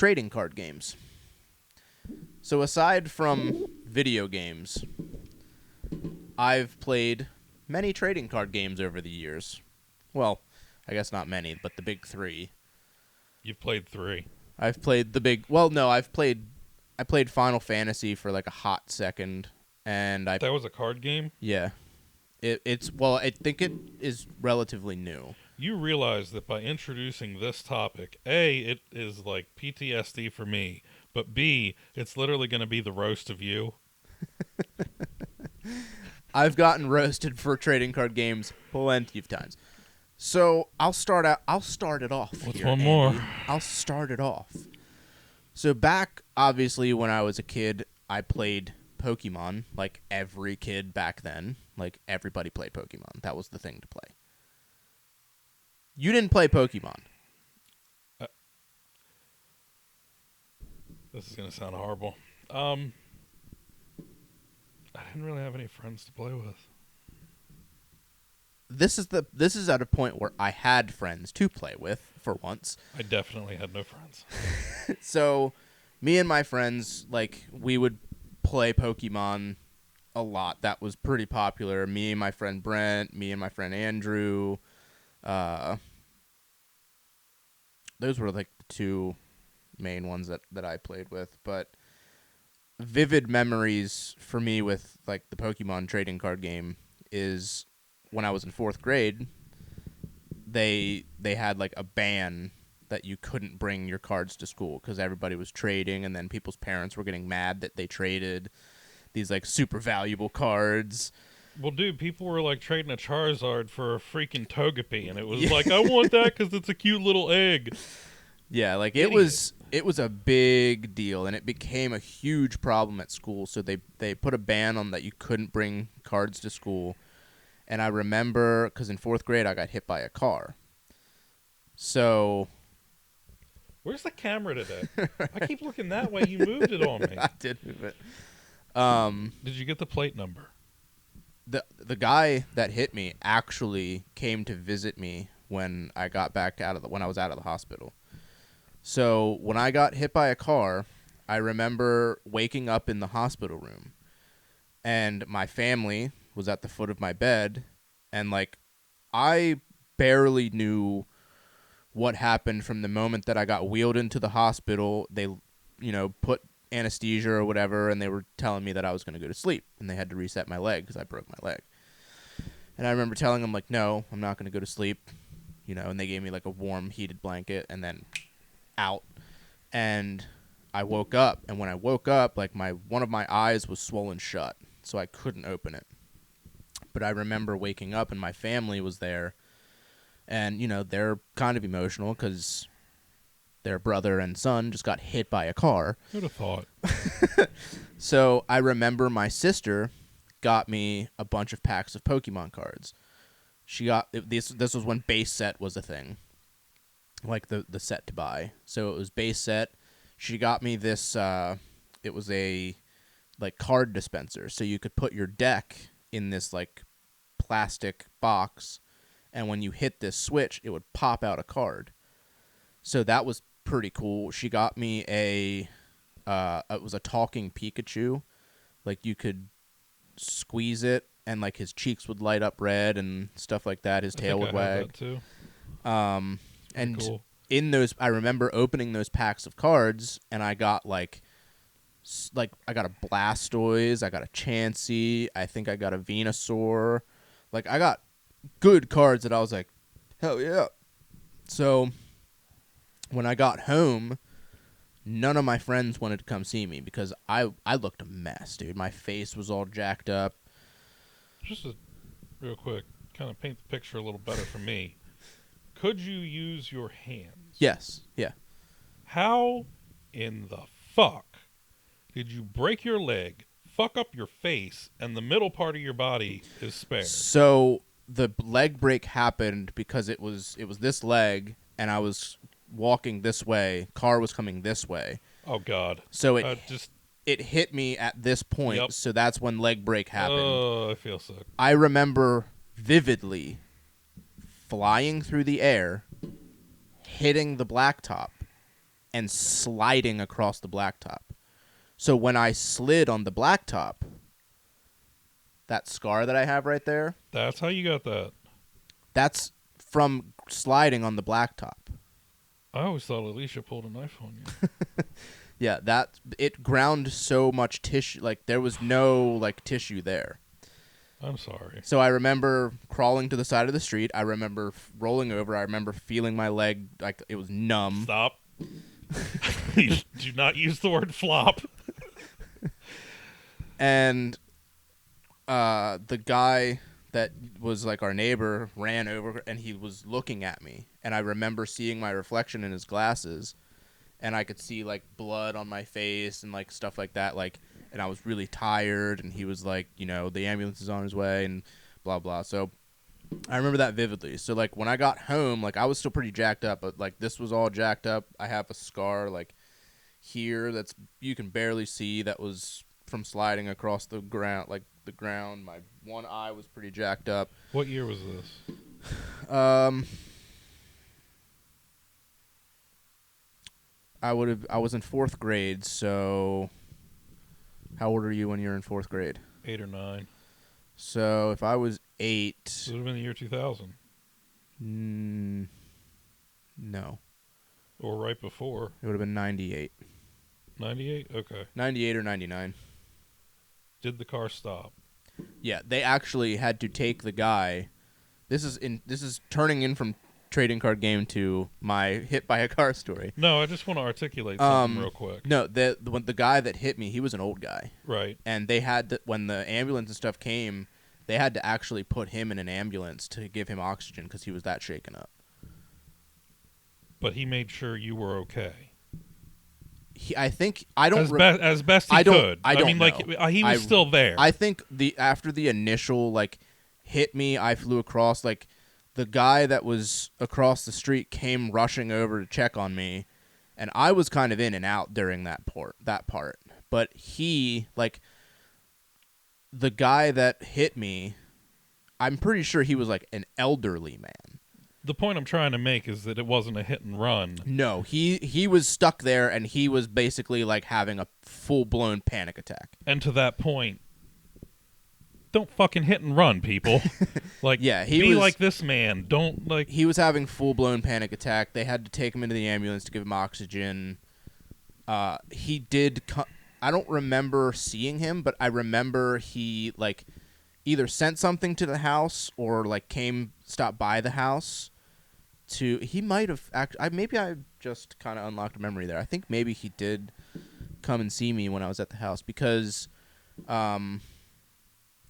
trading card games. So aside from video games, I've played many trading card games over the years. Well, I guess not many, but the big three. You've played 3. I've played the big... Well, no, I played Final Fantasy for like a hot second, and That was a card game? Yeah. It's... Well, I think it is relatively new. You realize that by introducing this topic, A, it is like PTSD for me, but B, it's literally going to be the roast of you. I've gotten roasted for trading card games plenty of times. So I'll start it off. What's here, one Andy. more? I'll start it off. So back, obviously, when I was a kid, I played Pokemon, like every kid back then. Like, everybody played Pokemon. That was the thing to play. You didn't play Pokemon. This is going to sound horrible. I didn't really have any friends to play with. This is at a point where I had friends to play with for once. I definitely had no friends. So, me and my friends, like, we would play Pokemon a lot. That was pretty popular. Me and my friend Brent, me and my friend Andrew. Those were like the two main ones that I played with. But vivid memories for me with like the Pokemon trading card game is when I was in 4th grade. They had like a ban that you couldn't bring your cards to school because everybody was trading, and then people's parents were getting mad that they traded these like super valuable cards. Well, dude, people were like trading a Charizard for a freaking Togepi, and it was like, I want that because it's a cute little egg. Yeah, like it was a big deal, and it became a huge problem at school. So they put a ban on that you couldn't bring cards to school. And I remember, because in 4th grade I got hit by a car. So... Where's the camera today? I keep looking that way. You moved it on me. I did move it. Did you get the plate number? The guy that hit me actually came to visit me when I got back when I was out of the hospital. So when I got hit by a car, I remember waking up in the hospital room, and my family was at the foot of my bed, and like I barely knew what happened from the moment that I got wheeled into the hospital. They, put anesthesia or whatever, and they were telling me that I was going to go to sleep, and they had to reset my leg because I broke my leg. And I remember telling them, like, no, I'm not going to go to sleep, and they gave me like a warm heated blanket, and then out. And I woke up, and when I woke up, like one of my eyes was swollen shut, so I couldn't open it. But I remember waking up, and my family was there, and, they're kind of emotional because their brother and son just got hit by a car. Who'd have thought? So I remember my sister got me a bunch of packs of Pokemon cards. She got this was when base set was a thing, like the set to buy. So it was base set. She got me this. It was a like card dispenser, so you could put your deck in this like plastic box, and when you hit this switch, it would pop out a card. So that was pretty cool. She got me it was a talking Pikachu. Like you could squeeze it, and like his cheeks would light up red and stuff like that. His tail would wag. That too. And cool. in those, I remember opening those packs of cards, and I got like I got a Blastoise, I got a Chansey, I think I got a Venusaur. Like I got good cards that I was like, hell yeah. So when I got home, none of my friends wanted to come see me because I looked a mess, dude. My face was all jacked up. Just real quick, kind of paint the picture a little better for me. Could you use your hands? Yes, yeah. How in the fuck did you break your leg, fuck up your face, and the middle part of your body is spared? So the leg break happened because it was this leg, and I was walking this way. Car was coming this way. Oh God! So it hit me at this point. Yep. So that's when leg break happened. Oh, I feel sick. I remember vividly flying through the air, hitting the blacktop, and sliding across the blacktop. So when I slid on the blacktop, that scar that I have right there, That's how you got that. that's from sliding on the blacktop. I always thought Alicia pulled a knife on you. Yeah, that it ground so much tissue, like there was no like tissue there. I'm sorry. So I remember crawling to the side of the street. I remember rolling over. I remember feeling my leg like it was numb. Stop. Do not use the word flop. And the guy that was like our neighbor ran over and he was looking at me. And I remember seeing my reflection in his glasses. And I could see like blood on my face and like stuff like that. Like, and I was really tired. And he was like, you know, the ambulance is on his way and blah, blah. So I remember that vividly. So like when I got home, like I was still pretty jacked up, but like this was all jacked up. I have a scar like here that's you can barely see that was from sliding across the ground, like the ground. My one eye was pretty jacked up. What year was this? I was in 4th grade, so how old are you when you're in 4th grade? 8 or 9. So if I was 8, It would have been the year 2000. No. Or right before. It would have been 98. 98? Okay. 98 or 99. Did the car stop? Yeah, they actually had to take the guy. This is turning in from trading card game to my hit by a car story. No, I just want to articulate something real quick. No, the guy that hit me, he was an old guy. Right. And they had to, when the ambulance and stuff came, they had to actually put him in an ambulance to give him oxygen because he was that shaken up. But he made sure you were okay. I think I don't as best he could. I don't mean, know. like he was still there. I think after the initial like hit me, I flew across. Like the guy that was across the street came rushing over to check on me, and I was kind of in and out during that part. But he like the guy that hit me, I'm pretty sure he was like an elderly man. The point I'm trying to make is that it wasn't a hit and run. No, he was stuck there, and he was basically like having a full-blown panic attack. And to that point, don't fucking hit and run, people. Like, yeah, be like this man. Don't like. He was having full-blown panic attack. They had to take him into the ambulance to give him oxygen. He did. I don't remember seeing him, but I remember he like either sent something to the house or like stopped by the house. He might have maybe I just kind of unlocked a memory there. I think maybe he did come and see me when I was at the house because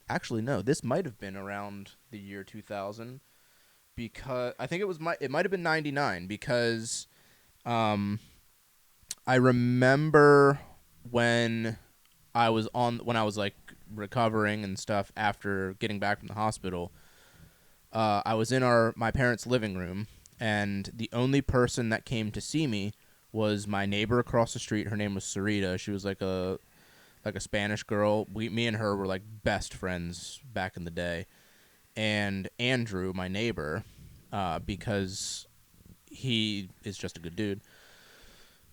actually no, this might have been around the year 2000 because I think it might have been 99 because I remember when I was like recovering and stuff after getting back from the hospital. I was in my parents' living room. And the only person that came to see me was my neighbor across the street. Her name was Sarita. She was like a Spanish girl. Me and her were like best friends back in the day. And Andrew, my neighbor, because he is just a good dude.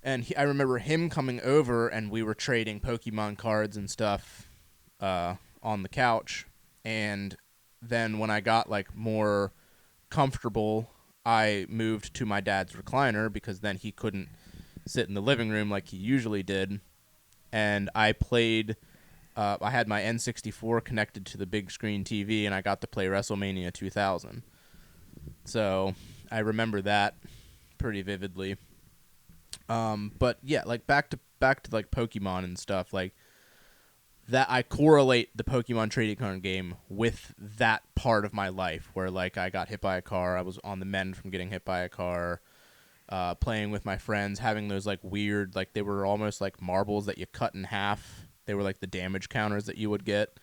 And I remember him coming over, and we were trading Pokemon cards and stuff on the couch. And then when I got like more comfortable, I moved to my dad's recliner because then he couldn't sit in the living room like he usually did. And I played, I had my N64 connected to the big screen TV, and I got to play WrestleMania 2000. So I remember that pretty vividly. But yeah, like back to like Pokemon and stuff, like that I correlate the Pokemon trading card game with that part of my life where like I got hit by a car, I was on the mend from getting hit by a car, playing with my friends, having those like weird, like they were almost like marbles that you cut in half. They were like the damage counters that you would get.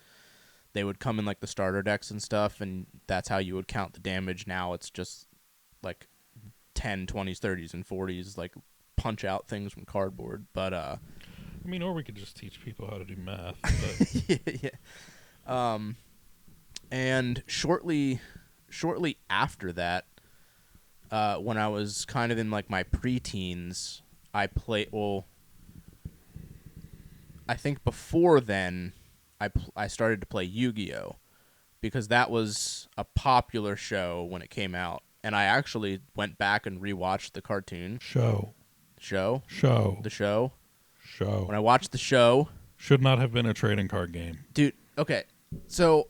They would come in like the starter decks and stuff, and that's how you would count the damage. Now it's just like 10, 20s, 30s, and 40s, like punch out things from cardboard. But I mean, or we could just teach people how to do math. But. yeah. And shortly after that, when I was kind of in like my preteens, I play. Well, I think before then, I started to play Yu-Gi-Oh, because that was a popular show when it came out, and I actually went back and rewatched the cartoon Show. the show. Show. When I watched the show, Should not have been a trading card game. dude. Okay, so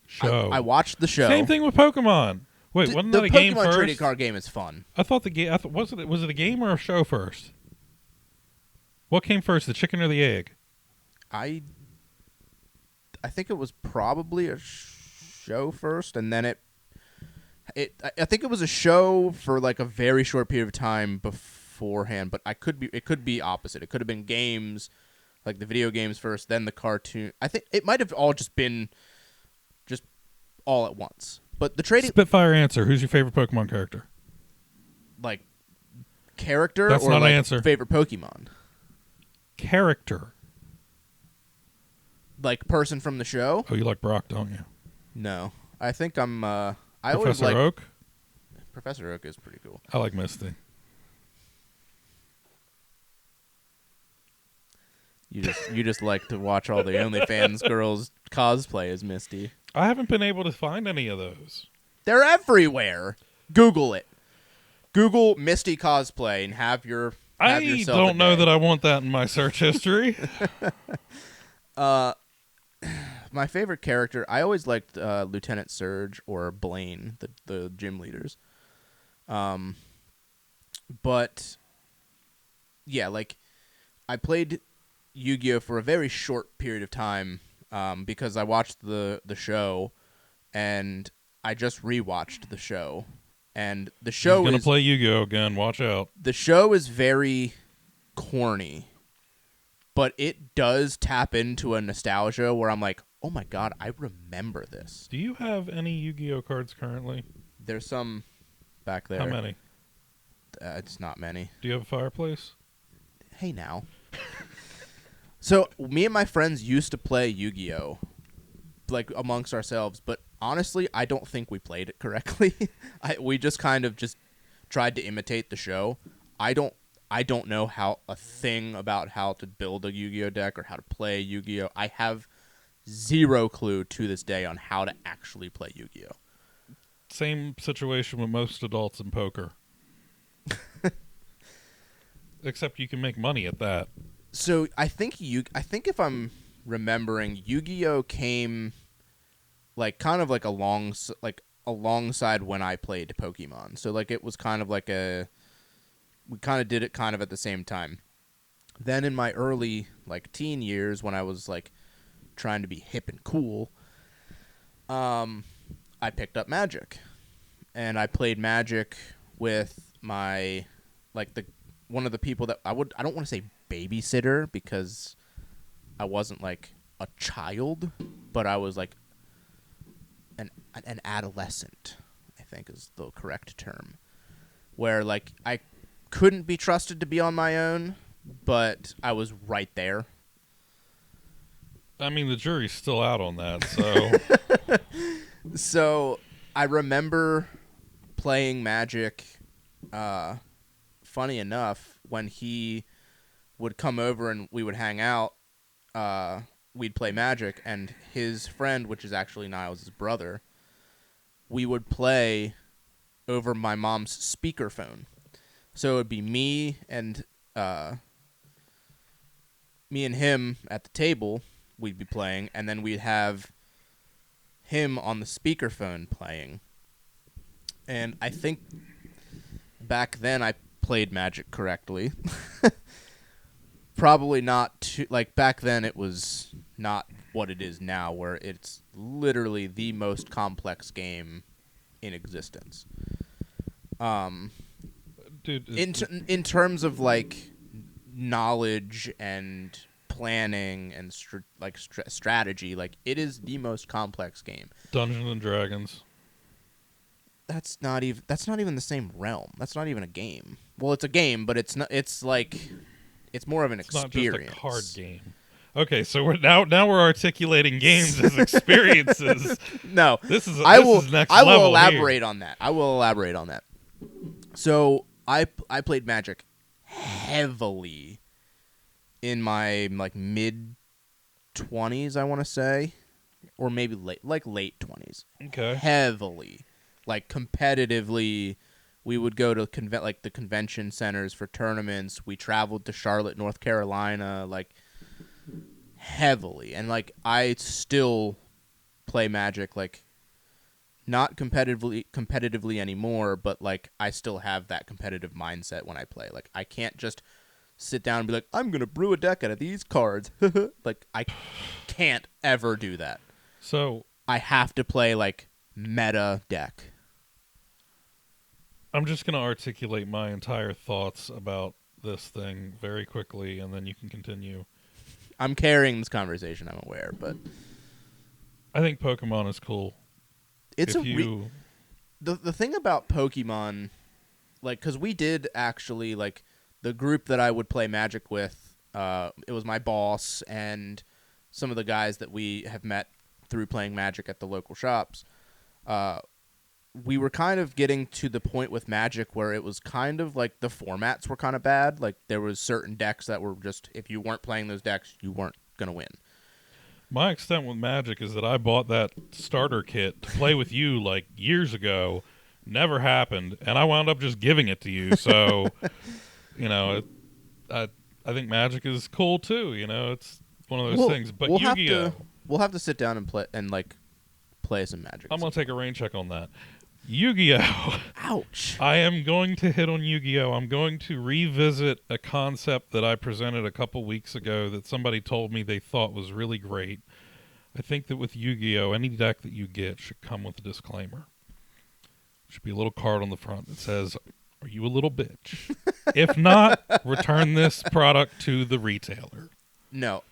Show. I watched the show. Same thing with Pokemon. Wait, wasn't that a game The Pokemon first? trading card game is fun. I thought the game. Was it a game or a show first? What came first, the chicken or the egg? I think it was probably a show first, and then I think it was a show for like a very short period of time beforehand, but it could be opposite. It could have been games, like the video games first, then the cartoon. I think it might have all just been just all at once. But the trading Spitfire answer. Who's your favorite Pokemon character? like character That's or not like an answer. favorite Pokemon? Character. Like person from the show? Oh, you like Brock, don't you? No. I think I'm I always Professor like Oak? Professor Oak is pretty cool. I like Misty. You just like to watch all the OnlyFans girls cosplay as Misty. I haven't been able to find any of those. They're everywhere. Google it. Google Misty cosplay and have I yourself don't a know day. that I want that in my search history. My favorite character, I always liked Lieutenant Surge or Blaine, the gym leaders. But yeah, like I played Yu-Gi-Oh for a very short period of time because I watched the show, and I just rewatched the show, and the show He's gonna play Yu-Gi-Oh again. Watch out. The show is very corny, but it does tap into a nostalgia where I'm like, oh my god, I remember this. Do you have any Yu-Gi-Oh cards currently? There's some back there. How many? It's not many. Do you have a fireplace? Hey now. So me and my friends used to play Yu-Gi-Oh, like amongst ourselves, but honestly, I don't think we played it correctly. We just kind of just tried to imitate the show. I don't know a thing about how to build a Yu-Gi-Oh deck or how to play Yu-Gi-Oh. I have zero clue to this day on how to actually play Yu-Gi-Oh. Same situation with most adults in poker. Except you can make money at that. So I think if I'm remembering, Yu-Gi-Oh came like kind of like alongside when I played Pokemon. So like it was kind of like we kind of did it kind of at the same time. Then in my early like teen years when I was like trying to be hip and cool, I picked up Magic. And I played Magic with my one of the people that I don't want to say babysitter because I wasn't like a child, but I was like an adolescent, I think is the correct term, where like I couldn't be trusted to be on my own, but I was right there. I mean, the jury's still out on that, so... So I remember playing Magic, funny enough, when he would come over and we would hang out, we'd play Magic, and his friend, which is actually Niles' brother, we would play over my mom's speakerphone. So it would be me and him at the table, we'd be playing, and then we'd have him on the speakerphone playing. And I think back then I played Magic correctly. Probably not too, like back then it was not what it is now, where it's literally the most complex game in existence. Dude, In terms of like knowledge and planning and strategy, like it is the most complex game. Dungeons and Dragons. That's not even the same realm. That's not even a game. Well, it's a game, but it's not. It's like it's more of an experience. Not just a card game. Okay, so we're now we're articulating games as experiences. No, this is I next will level elaborate here. on that. I will elaborate on that. So I played Magic heavily in my like mid 20s, I want to say, or maybe late 20s. Okay. Heavily, like competitively, we would go to like the convention centers for tournaments. We traveled to Charlotte, North Carolina, like heavily, and like I still play Magic, like not competitively anymore, but like I still have that competitive mindset when I play. Like I can't just sit down and be like, I'm gonna brew a deck out of these cards. Like I can't ever do that. So I have to play like meta deck. I'm just going to articulate my entire thoughts about this thing very quickly, and then you can continue. I'm carrying this conversation, I'm aware, but I think Pokemon is cool. it's if you the thing about Pokemon, like, because we did actually, like, the group that I would play Magic with, it was my boss and some of the guys that we have met through playing Magic at the local shops. We were kind of getting to the point with Magic where it was kind of like the formats were kind of bad. Like, there was certain decks that were just, if you weren't playing those decks, you weren't going to win. My extent with Magic is that I bought that starter kit to play with you like years ago. Never happened, and I wound up just giving it to you. So, I think Magic is cool too. It's one of those things. But Yu-Gi-Oh, we'll have to sit down and play some Magic. I'm gonna take a rain check on that. Yu-Gi-Oh. Ouch. I am going to hit on Yu-Gi-Oh. I'm going to revisit a concept that I presented a couple weeks ago that somebody told me they thought was really great. I think that with Yu-Gi-Oh, any deck that you get should come with a disclaimer. Should be a little card on the front that says, "Are you a little bitch? If not, return this product to the retailer." No.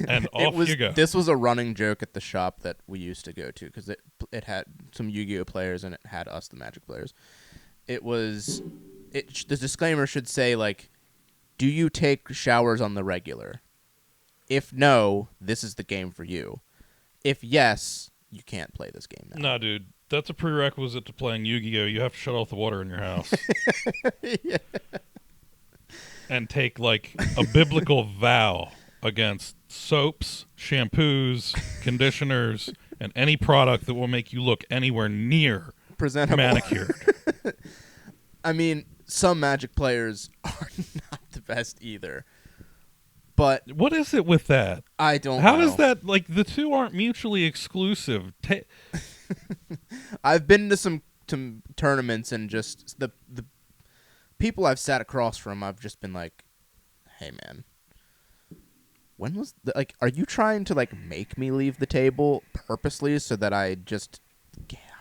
And off you go. This was a running joke at the shop that we used to go to because it had some Yu-Gi-Oh players and it had us, the Magic players. The disclaimer should say, like, do you take showers on the regular? If no, this is the game for you. If yes, you can't play this game now. Nah, dude. That's a prerequisite to playing Yu-Gi-Oh. You have to shut off the water in your house. Yeah. And take, like, a biblical vow against soaps, shampoos, conditioners, and any product that will make you look anywhere near presentable, manicured. I mean, some Magic players are not the best either. But what is it with that? I don't know. How does that, like, the two aren't mutually exclusive? I've been to some tournaments and just the people I've sat across from, I've just been like, hey, man. When was are you trying to like make me leave the table purposely so that I just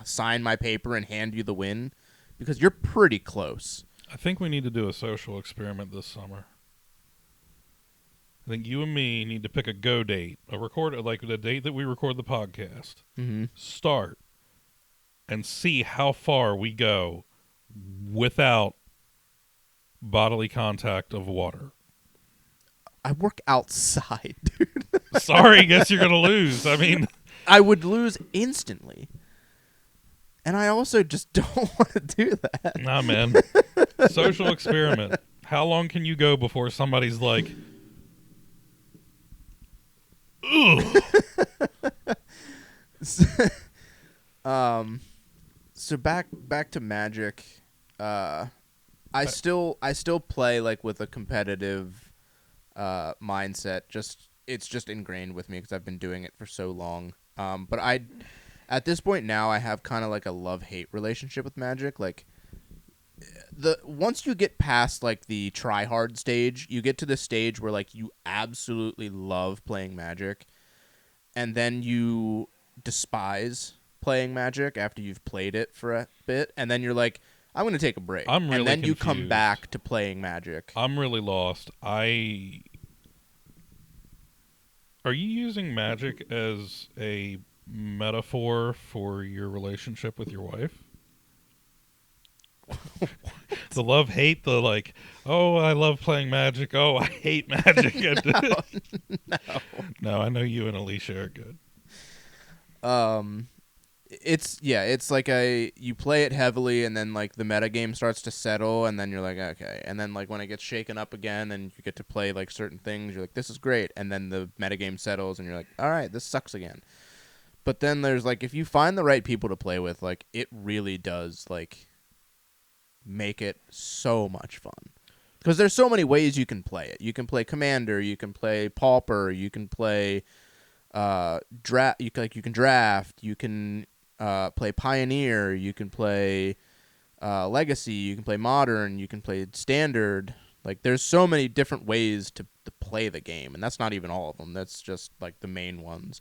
sign my paper and hand you the win? Because you're pretty close. I think we need to do a social experiment this summer. I think you and me need to pick a go date, like the date that we record the podcast. Mm-hmm. Start and see how far we go without bodily contact of water. I work outside, dude. Sorry, guess you're going to lose. I mean, I would lose instantly. And I also just don't want to do that. Nah, man. Social experiment. How long can you go before somebody's like, ugh? So back to Magic. I still play like with a competitive mindset. It's just ingrained with me because I've been doing it for so long. But at this point now, I have kind of like a love-hate relationship with Magic. Like, once you get past like the try-hard stage, you get to the stage where like you absolutely love playing Magic, and then you despise playing Magic after you've played it for a bit, and then you're like, I'm going to take a break. I'm really and then confused. You come back to playing Magic. I'm really lost. Are you using Magic as a metaphor for your relationship with your wife? The love-hate, the like, oh, I love playing Magic. Oh, I hate Magic. No. No, I know you and Alicia are good. it's like you play it heavily, and then like the metagame starts to settle, and then you're like, okay, and then like when it gets shaken up again and you get to play like certain things, you're like, this is great, and then the metagame settles and you're like, all right, this sucks again. But then there's like, if you find the right people to play with, like it really does like make it so much fun. Because there's so many ways you can play it. You can play Commander, you can play Pauper, you can play draft. You can draft. You can play Pioneer. You can play Legacy. You can play Modern. You can play Standard. Like there's so many different ways to play the game, and that's not even all of them. That's just like the main ones.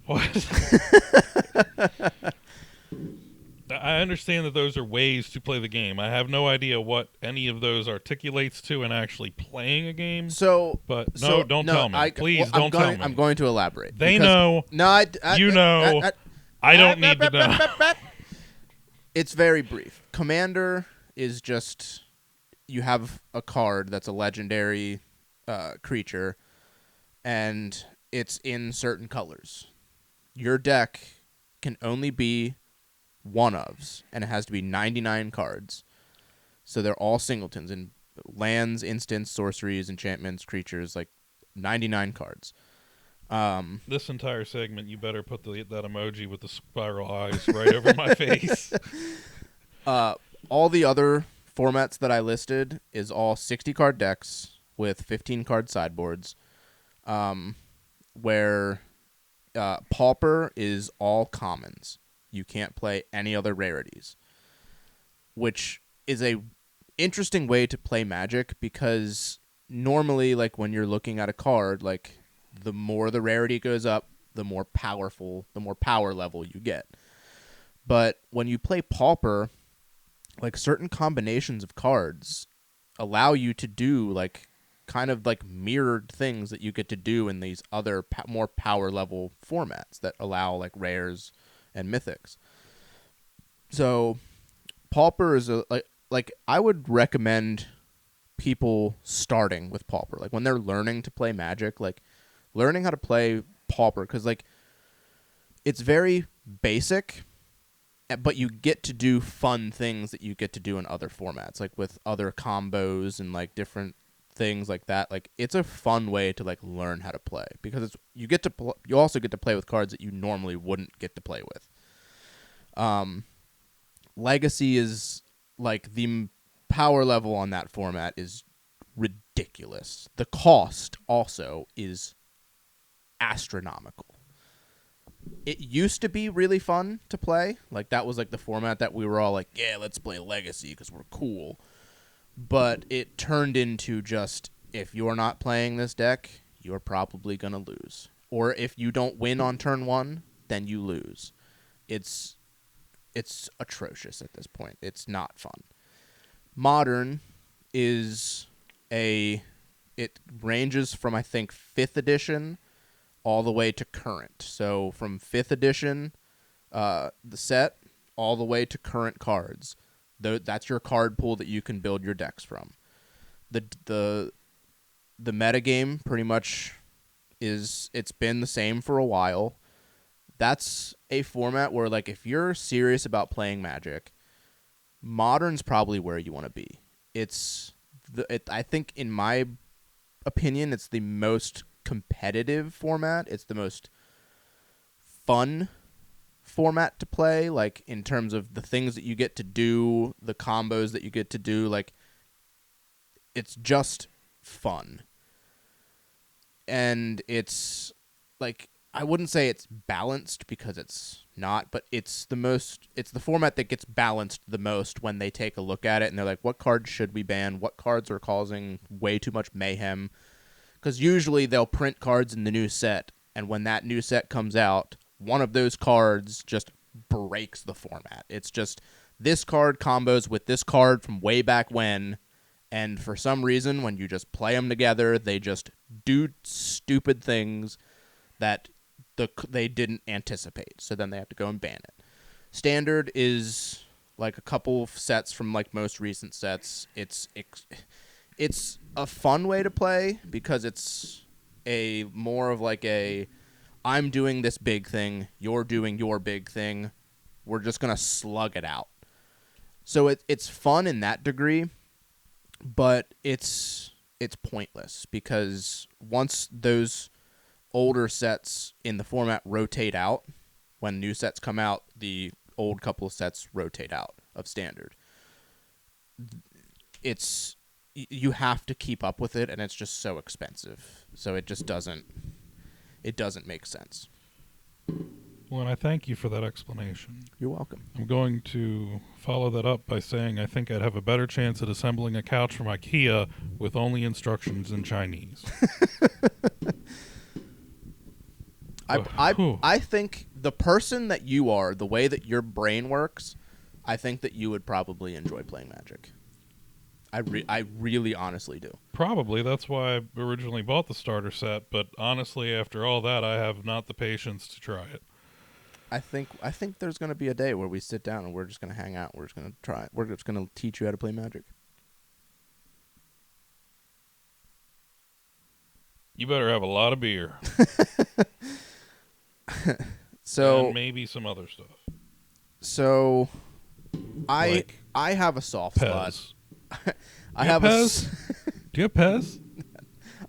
What? I understand that those are ways to play the game. I have no idea what any of those articulates to in actually playing a game. So, but don't tell me. Please don't tell me. I'm going to elaborate. They know. No, you know. I don't need to know. It's very brief. Commander is just you have a card that's a legendary creature, and it's in certain colors. Your deck can only be one-ofs, and it has to be 99 cards. So they're all singletons in lands, instants, sorceries, enchantments, creatures, like 99 cards. This entire segment, you better put that emoji with the spiral eyes right over my face. All the other formats that I listed is all 60-card decks with 15-card sideboards, where Pauper is all commons. You can't play any other rarities, which is a interesting way to play Magic, because normally, like when you're looking at a card, like the more the rarity goes up, the more powerful, the more power level you get. But when you play Pauper, like certain combinations of cards allow you to do like kind of like mirrored things that you get to do in these other more power level formats that allow like rares and mythics. So Pauper is like I would recommend people starting with Pauper, like when they're learning to play Magic, like learning how to play Pauper, because like it's very basic, but you get to do fun things that you get to do in other formats, like with other combos and like different things like that. Like it's a fun way to like learn how to play, because it's you also get to play with cards that you normally wouldn't get to play with. Legacy is like the power level on that format is ridiculous. The cost also is astronomical. It used to be really fun to play. Like that was like the format that we were all like, yeah, let's play Legacy because we're cool. But it turned into just, if you're not playing this deck, you're probably going to lose. Or if you don't win on turn one, then you lose. It's atrocious at this point. It's not fun. Modern it ranges from, I think, 5th edition all the way to current. So from 5th edition, the set, all the way to current cards. That's your card pool that you can build your decks from. The metagame pretty much it's been the same for a while. That's a format where, like, if you're serious about playing Magic, Modern's probably where you want to be. I think, in my opinion, it's the most competitive format. It's the most fun format to play, like, in terms of the things that you get to do, the combos that you get to do. Like, it's just fun. And it's, like, I wouldn't say it's balanced, because it's not, but it's the format that gets balanced the most when they take a look at it and they're like, what cards should we ban? What cards are causing way too much mayhem? Because usually they'll print cards in the new set, and when that new set comes out, one of those cards just breaks the format. It's just this card combos with this card from way back when, and for some reason, when you just play them together, they just do stupid things that they didn't anticipate, so then they have to go and ban it. Standard is like a couple of sets from like most recent sets. It's a fun way to play, because it's a more of like a I'm doing this big thing, you're doing your big thing. We're just going to slug it out. So it's fun in that degree, but it's pointless because once those older sets in the format rotate out, when new sets come out, the old couple of sets rotate out of standard. You have to keep up with it, and it's just so expensive. So it just doesn't make sense. Well, and I thank you for that explanation. You're welcome. I'm going to follow that up by saying I think I'd have a better chance at assembling a couch from IKEA with only instructions in Chinese. I think the person that you are, the way that your brain works, I think that you would probably enjoy playing Magic. I really honestly do. Probably. That's why I originally bought the starter set, but honestly, after all that, I have not the patience to try it. I think there's going to be a day where we sit down and we're just going to hang out. We're just going to try it. We're just going to teach you how to play Magic. You better have a lot of beer. So and maybe some other stuff. So I Like have a soft Pez. spot. I have Pez? Do you have Pez?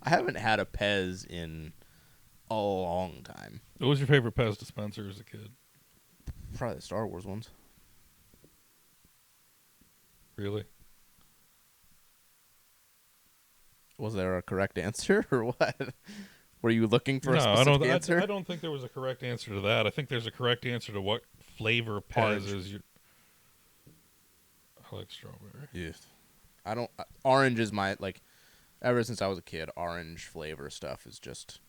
I haven't had a Pez in a long time. What was your favorite Pez dispenser as a kid? Probably the Star Wars ones. Really? Was there a correct answer or what? Were you looking for a specific answer? I don't think there was a correct answer to that. I think there's a correct answer to what flavor Pez Orange. is. I like strawberry. Yeah. I don't. Orange is my ever since I was a kid, orange flavor stuff is just.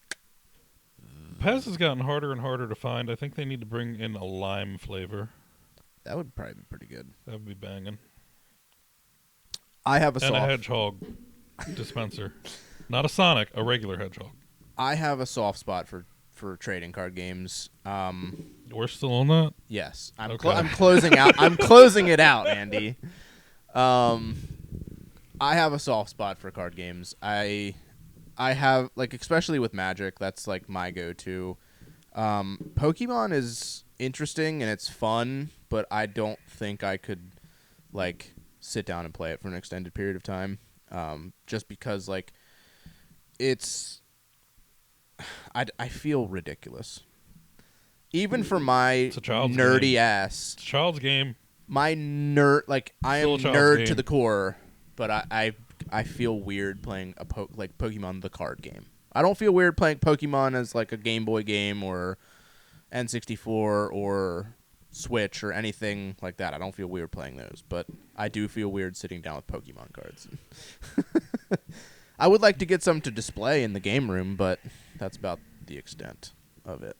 Pez has gotten harder and harder to find. I think they need to bring in a lime flavor. That would probably be pretty good. That would be banging. I have a and a hedgehog dispenser, not a Sonic, a regular hedgehog. I have a soft spot for trading card games. We're still on that. Yes, I'm Okay. closing out. I'm closing it out, Andy. I have a soft spot for card games. I have especially with Magic, that's my go-to. Pokemon is interesting and it's fun, but I don't think I could sit down and play it for an extended period of time. Just because it's I feel ridiculous. Even for my nerdy game. ass. It's a child's game. My nerd I am nerd game. to the core, but I feel weird playing Pokemon the card game. I don't feel weird playing Pokemon as a Game Boy game or N64 or Switch or anything like that. I don't feel weird playing those, but I do feel weird sitting down with Pokemon cards. I would like to get some to display in the game room, but that's about the extent of it.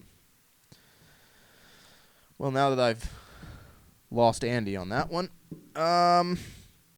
Well, now that I've lost Andy on that one,